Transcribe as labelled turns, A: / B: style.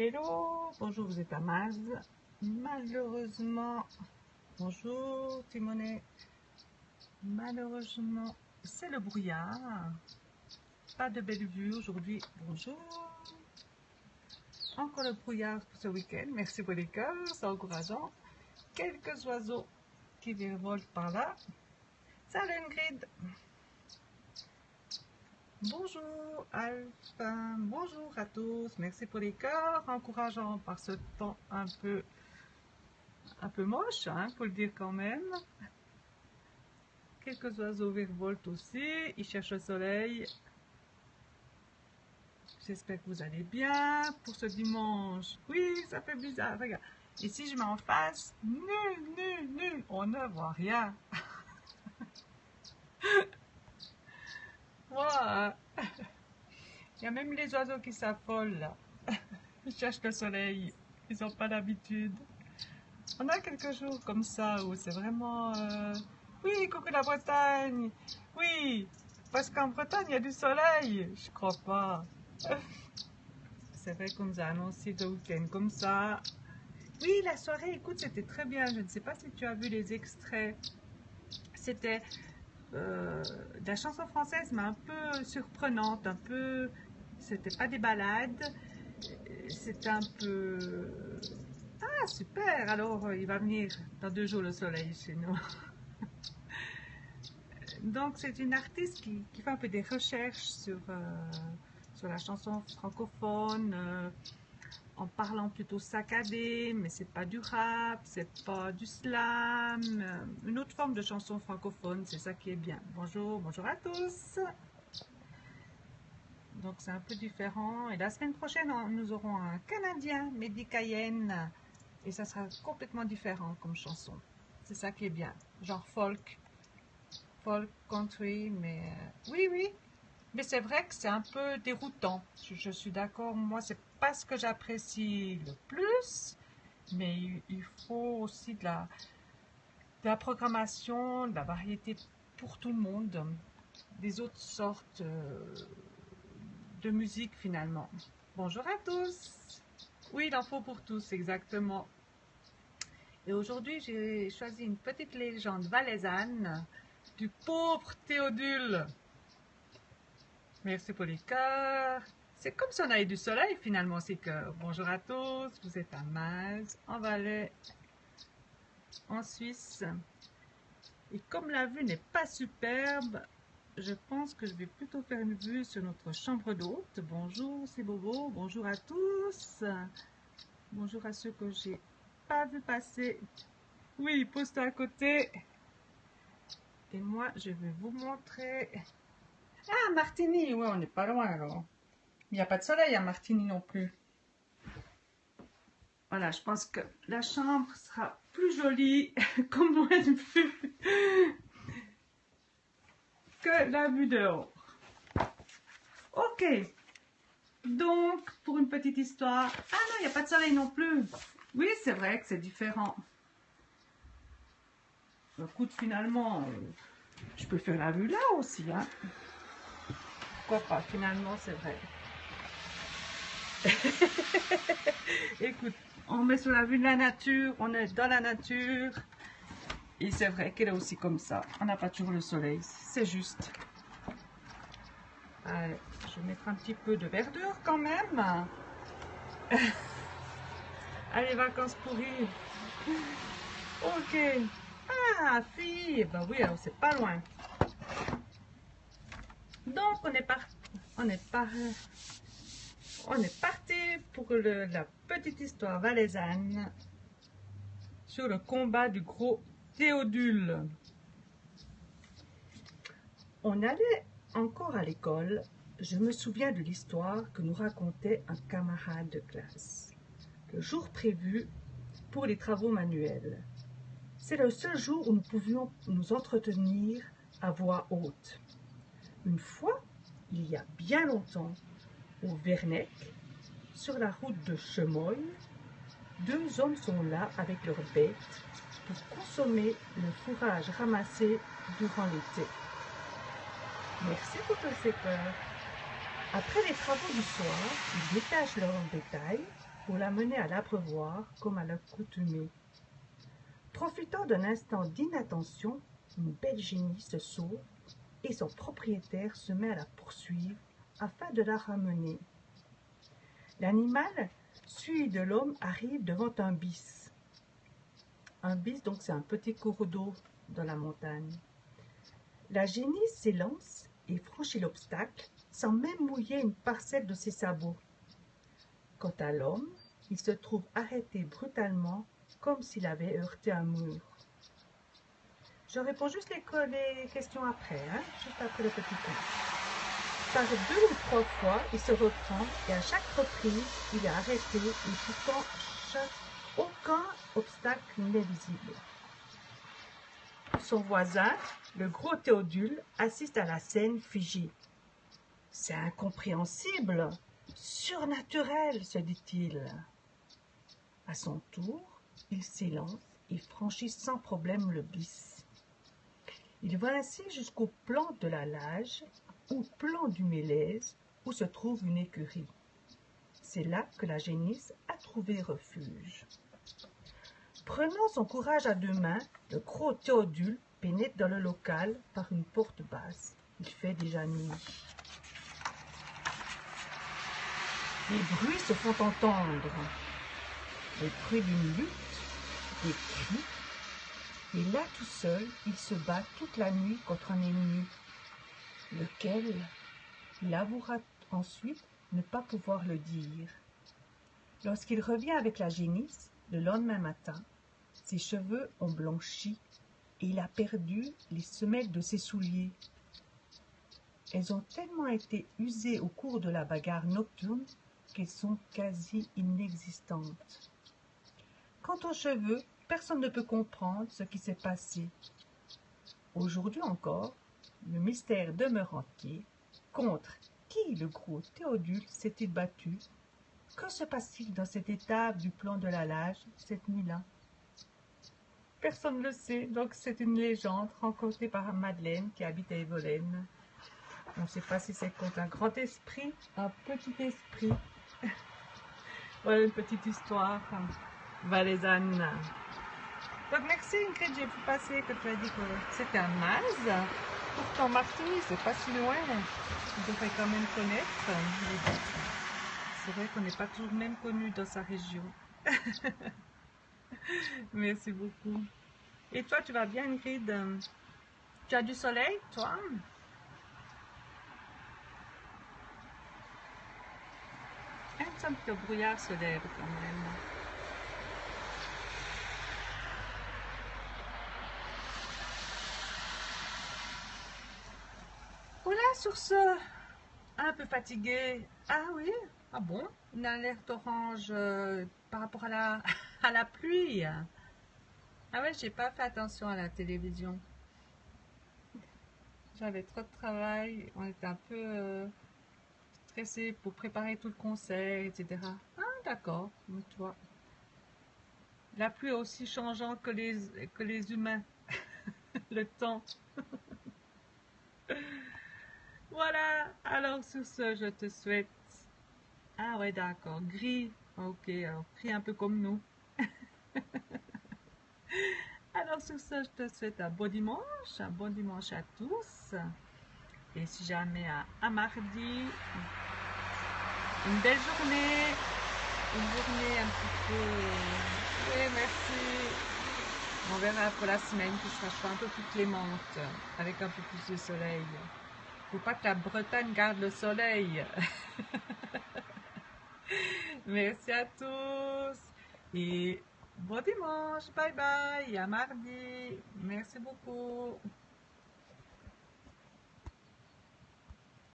A: Hello, bonjour, vous êtes à Maz. Malheureusement, bonjour Timonet. Malheureusement, c'est le brouillard. Pas de belle vue aujourd'hui. Bonjour. Encore le brouillard pour ce week-end. Merci pour les cœurs, c'est encourageant. Quelques oiseaux qui virevoltent par là. Salut Ingrid. Bonjour Alpha, bonjour à tous, merci pour les cœurs, encourageant par ce temps un peu moche, hein, faut le dire quand même. Quelques oiseaux virevoltent aussi, ils cherchent le soleil. J'espère que vous allez bien pour ce dimanche. Oui, ça fait bizarre, regarde. Et si je mets en face, nul, on ne voit rien. Voilà. Il y a même les oiseaux qui s'affolent là. Ils cherchent le soleil. Ils n'ont pas l'habitude. On a quelques jours comme ça où c'est vraiment... Oui, coucou la Bretagne. Oui, parce qu'en Bretagne, il y a du soleil. Je crois pas. C'est vrai qu'on nous a annoncé le week-end comme ça. Oui, la soirée, écoute, c'était très bien. Je ne sais pas si tu as vu les extraits. C'était... la chanson française, mais un peu surprenante, un peu, c'était pas des ballades, c'était un peu, ah super, alors il va venir dans 2 jours le soleil chez nous. Donc c'est une artiste qui fait un peu des recherches sur la chanson francophone, en parlant plutôt saccadé, mais c'est pas du rap, c'est pas du slam, une autre forme de chanson francophone, c'est ça qui est bien. Bonjour, bonjour à tous. Donc c'est un peu différent. Et la semaine prochaine, nous aurons un Canadien, Mehdi Cayenne, et ça sera complètement différent comme chanson. C'est ça qui est bien, genre folk country, mais oui. Mais c'est vrai que c'est un peu déroutant. Je suis d'accord, moi c'est pas ce que j'apprécie le plus, mais il faut aussi de la programmation, de la variété pour tout le monde, des autres sortes de musique finalement. Bonjour à tous. Oui, il en faut pour tous, exactement. Et aujourd'hui, j'ai choisi une petite légende valaisanne du pauvre Théodule. Merci pour les cœurs. C'est comme si on avait du soleil finalement, ces cœurs. Bonjour à tous, vous êtes à Maz, en Valais, en Suisse. Et comme la vue n'est pas superbe, je pense que je vais plutôt faire une vue sur notre chambre d'hôte. Bonjour, c'est Bobo. Bonjour à tous. Bonjour à ceux que j'ai pas vu passer. Oui, pose-toi à côté. Et moi, je vais vous montrer. Ah, Martigny. Oui, on n'est pas loin alors. Il n'y a pas de soleil à Martigny non plus. Voilà, je pense que la chambre sera plus jolie comme point de vue que la vue dehors. Ok. Donc, pour une petite histoire... Ah non, il n'y a pas de soleil non plus. Oui, c'est vrai que c'est différent. Écoute, finalement, je peux faire la vue là aussi. Hein. Pourquoi pas, finalement, c'est vrai. Écoute, on met sur la vue de la nature, on est dans la nature. Et c'est vrai qu'elle est aussi comme ça. On n'a pas toujours le soleil, c'est juste. Allez, je vais mettre un petit peu de verdure quand même. Allez, vacances pourries. Ok. Ah, fille. Ben oui, alors c'est pas loin. Donc, on est parti pour la petite histoire valaisanne sur le combat du gros Théodule. On allait encore à l'école. Je me souviens de l'histoire que nous racontait un camarade de classe. Le jour prévu pour les travaux manuels. C'est le seul jour où nous pouvions nous entretenir à voix haute. Une fois, il y a bien longtemps, au Vernec, sur la route de Chemoy, 2 hommes sont là avec leurs bêtes pour consommer le fourrage ramassé durant l'été. Merci pour tous ces peurs. Après les travaux du soir, ils détachent leur bétail
B: pour l'amener à l'abreuvoir comme à l'accoutumée. Profitant d'un instant d'inattention, une belle génisse sauve et son propriétaire se met à la poursuivre afin de la ramener. L'animal, suivi de l'homme, arrive devant un bis. Un bis, donc, c'est un petit cours d'eau dans la montagne. La génisse s'élance et franchit l'obstacle sans même mouiller une parcelle de ses sabots. Quant à l'homme, il se trouve arrêté brutalement comme s'il avait heurté un mur. Je réponds juste les questions après, juste après le petit coup. Par 2 ou 3 fois, il se reprend et à chaque reprise, il est arrêté et pourtant aucun obstacle n'est visible. Son voisin, le gros Théodule, assiste à la scène figé. « C'est incompréhensible, surnaturel, se dit-il. » À son tour, il s'élance et franchit sans problème le bis. Il va ainsi jusqu'au plan de la Lage, ou plan du Mélèze, où se trouve une écurie. C'est là que la génisse a trouvé refuge. Prenant son courage à 2 mains, le gros Théodule pénètre dans le local par une porte basse. Il fait déjà nuit. Les bruits se font entendre. Les bruits d'une lutte, des cris. Et là, tout seul, il se bat toute la nuit contre un ennemi, lequel il avouera ensuite ne pas pouvoir le dire. Lorsqu'il revient avec la génisse, le lendemain matin, ses cheveux ont blanchi et il a perdu les semelles de ses souliers. Elles ont tellement été usées au cours de la bagarre nocturne qu'elles sont quasi inexistantes. Quant aux cheveux, personne ne peut comprendre ce qui s'est passé. Aujourd'hui encore, le mystère demeure entier. Contre qui le gros Théodule s'est-il battu? Que se passe-t-il dans cette étape du plan de la Lage cette nuit-là? Personne ne le sait, donc c'est une légende rencontrée par Madeleine qui habite à Evolène. On ne sait pas si c'est contre un grand esprit, un petit esprit. Voilà une petite histoire valaisanne. Donc merci Ingrid, j'ai pu passer que tu as dit que c'était un Maz. Pourtant Martigny, c'est pas si loin. Tu devrais quand même connaître. C'est vrai qu'on n'est pas toujours même connu dans sa région. Merci beaucoup. Et toi, tu vas bien Ingrid? Tu as du soleil, toi? Un petit brouillard se lève quand même. Voilà, sur ce, un peu fatigué. Ah oui? Ah bon? Une alerte orange par rapport à la pluie. Ah ouais, j'ai pas fait attention à la télévision. J'avais trop de travail. On était un peu stressé pour préparer tout le concert, etc. Ah d'accord, tu vois. La pluie est aussi changeante que les humains. Le temps. Voilà, alors sur ce, je te souhaite... Ah ouais, d'accord, gris. Ok, alors gris un peu comme nous. Alors sur ce, je te souhaite un bon dimanche à tous. Et si jamais à mardi, une belle journée, un petit peu... Oui, merci. On verra pour la semaine qui sera un peu plus clémente, avec un peu plus de soleil. Faut pas que la Bretagne garde le soleil. Merci à tous et bon dimanche, bye bye, à mardi. Merci beaucoup.